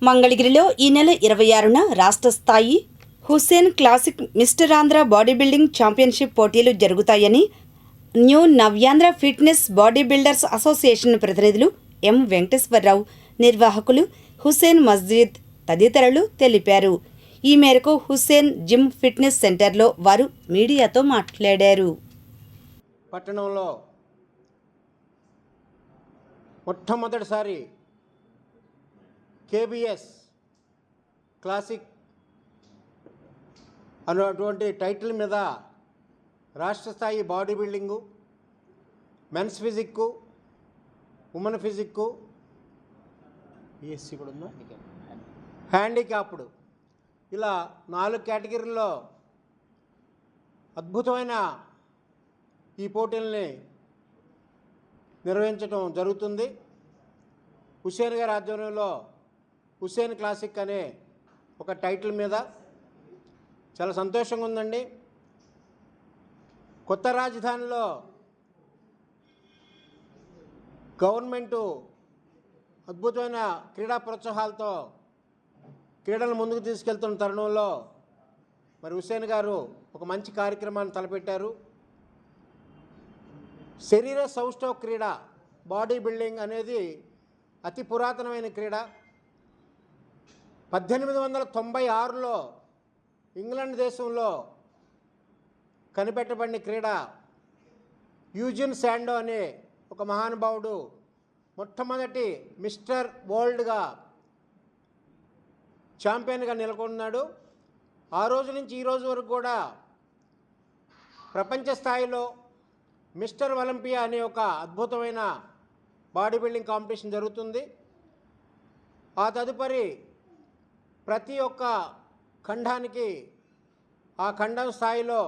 మంగళగిరిలో ఈ నెల 26న రాష్ట్ర స్థాయి Hussain classic mister Andhra body building championship పోటీలు జరుగుతాయని న్యూ నవ్యాంధ్ర ఫిట్నెస్ బాడీ బిల్డర్స్ అసోసియేషన్ ప్రతినిధులు ఎం వెంకటేశ్వరరావు, నిర్వాహకులు హుస్సేన్ మస్జిద్ తదితరులు తెలిపారు. ఈ మేరకు హుస్సేన్ జిమ్ ఫిట్నెస్ సెంటర్లో వారు మీడియాతో మాట్లాడారు. పట్టణంలో మొట్టమొదటిసారి కేబిఎస్ క్లాసిక్ అన్నటువంటి టైటిల్ మీద రాష్ట్ర స్థాయి body building, men's physique, women physique, ఈఎస్సీ కూడా ఉందా, హ్యాండిక్యాప్డ్, ఇలా 4 కేటగిరీల్లో అద్భుతమైన ఈ పోటీల్ని నిర్వహించడం జరుగుతుంది. హుస్సేన్ గారి ఆధ్వర్యంలో హుస్సేన్ క్లాసిక్ అనే ఒక టైటిల్ మీద చాలా సంతోషంగా ఉందండి. కొత్త రాజధానిలో గవర్నమెంటు అద్భుతమైన క్రీడా ప్రోత్సాహాలతో క్రీడలను ముందుకు తీసుకెళ్తున్న తరుణంలో మరి హుస్సేన్ గారు ఒక మంచి కార్యక్రమాన్ని తలపెట్టారు. శరీర సౌష్ఠవ క్రీడ బాడీ బిల్డింగ్ అనేది అతి పురాతనమైన క్రీడ. 1896లో ఇంగ్లాండ్ దేశంలో కనిపెట్టబడిన క్రీడ. యూజిన్ శాండో అనే ఒక మహానుభావుడు మొట్టమొదటి మిస్టర్ వరల్డ్గా ఛాంపియన్గా నెలకొన్నాడు. ఆ రోజు నుంచి ఈ రోజు వరకు కూడా ప్రపంచ స్థాయిలో మిస్టర్ ఒలింపియా అనే ఒక అద్భుతమైన బాడీ బిల్డింగ్ కాంపిటీషన్ జరుగుతుంది. ఆ తదుపరి ప్రతి ఒక్క ఖండానికి ఆ ఖండం స్థాయిలో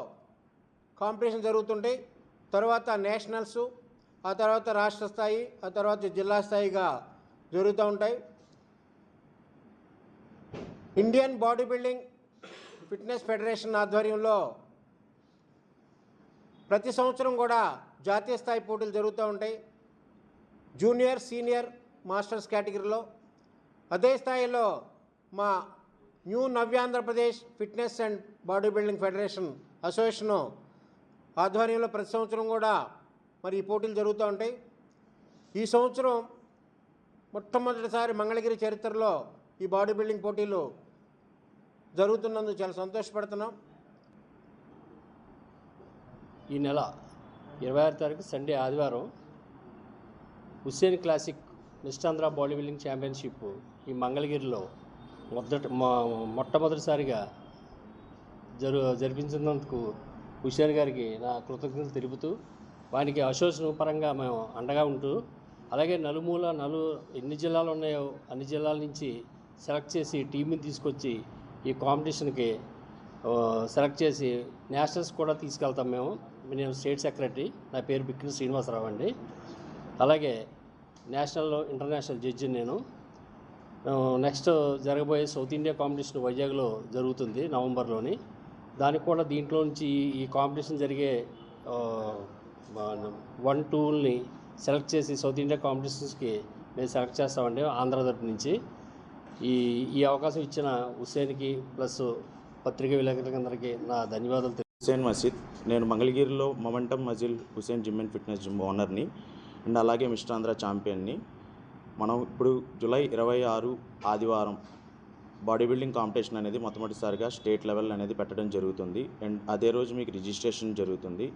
కాంపిటీషన్ జరుగుతుంటాయి. తర్వాత నేషనల్స్, ఆ తర్వాత రాష్ట్ర స్థాయి, ఆ తర్వాత జిల్లా స్థాయిగా జరుగుతూ ఉంటాయి. Indian body building fitness federation ఆధ్వర్యంలో ప్రతి సంవత్సరం కూడా జాతీయ స్థాయి పోటీలు జరుగుతూ ఉంటాయి. జూనియర్, సీనియర్, మాస్టర్స్ కేటగిరీలో. అదే స్థాయిలో మా new Navyandhra Pradesh fitness and body building federation association ఆధ్వర్యంలో ప్రతి సంవత్సరం కూడా మరి ఈ పోటీలు జరుగుతూ ఉంటాయి. ఈ సంవత్సరం మొట్టమొదటిసారి మంగళగిరి చరిత్రలో ఈ బాడీ బిల్డింగ్ పోటీలు జరుగుతున్నందుకు చాలా సంతోషపడుతున్నాం. ఈ నెల 26 తారీఖు సండే ఆదివారం Hussain classic mister Andhra body building championship ఈ మంగళగిరిలో మొట్టమొదటిసారిగా జరిపించినందుకు హుస్సేన్ గారికి నా కృతజ్ఞతలు తెలుపుతూ, వానికి అసోసియేషన్ పరంగా మేము అండగా ఉంటూ, అలాగే ఎన్ని జిల్లాలు ఉన్నాయో అన్ని జిల్లాల నుంచి సెలెక్ట్ చేసి టీంని తీసుకొచ్చి ఈ కాంపిటీషన్కి సెలెక్ట్ చేసి నేషనల్స్ కూడా తీసుకెళ్తాం మేము. నేను స్టేట్ సెక్రటరీ, నా పేరు బిక్కిన శ్రీనివాసరావు అండి. అలాగే నేషనల్ ఇంటర్నేషనల్ జడ్జి నేను. నెక్స్ట్ జరగబోయే సౌత్ ఇండియా కాంపిటీషన్ వైజాగ్లో జరుగుతుంది నవంబర్లోని. దానికి కూడా దీంట్లో నుంచి ఈ కాంపిటీషన్ జరిగే 1-2ని సెలెక్ట్ చేసి సౌత్ ఇండియా కాంపిటీషన్స్కి మేము సెలెక్ట్ చేస్తామండి ఆంధ్ర తరపు నుంచి. ఈ అవకాశం ఇచ్చిన హుస్సేన్కి ప్లస్ పత్రికా విలేకరులందరికీ నా ధన్యవాదాలు. హుస్సేన్ మసీద్. నేను మంగళగిరిలో momentum muscle Hussain gym and fitness gym ఓనర్ని అండ్ అలాగే మిస్టర్ ఆంధ్ర ఛాంపియన్ని. మనం ఇప్పుడు జూలై 26 ఆదివారం బాడీ బిల్డింగ్ కాంపిటీషన్ అనేది మొట్టమొదటిసారిగా స్టేట్ లెవెల్ అనేది పెట్టడం జరుగుతుంది. అండ్ అదే రోజు మీకు రిజిస్ట్రేషన్ జరుగుతుంది.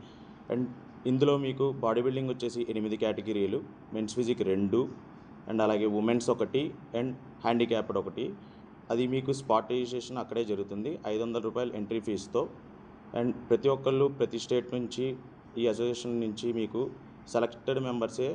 అండ్ ఇందులో మీకు బాడీ బిల్డింగ్ వచ్చేసి 8 కేటగిరీలు, మెన్స్ ఫిజిక్ 2 అండ్ అలాగే ఉమెన్స్ 1 అండ్ హ్యాండిక్యాప్డ్ 1. అది మీకు స్పాట్ రిజిస్ట్రేషన్ అక్కడే జరుగుతుంది 500 రూపాయలు ఎంట్రీ ఫీజుతో. అండ్ ప్రతి ఒక్కళ్ళు ప్రతి స్టేట్ నుంచి ఈ అసోసియేషన్ నుంచి మీకు సెలెక్టెడ్ మెంబర్సే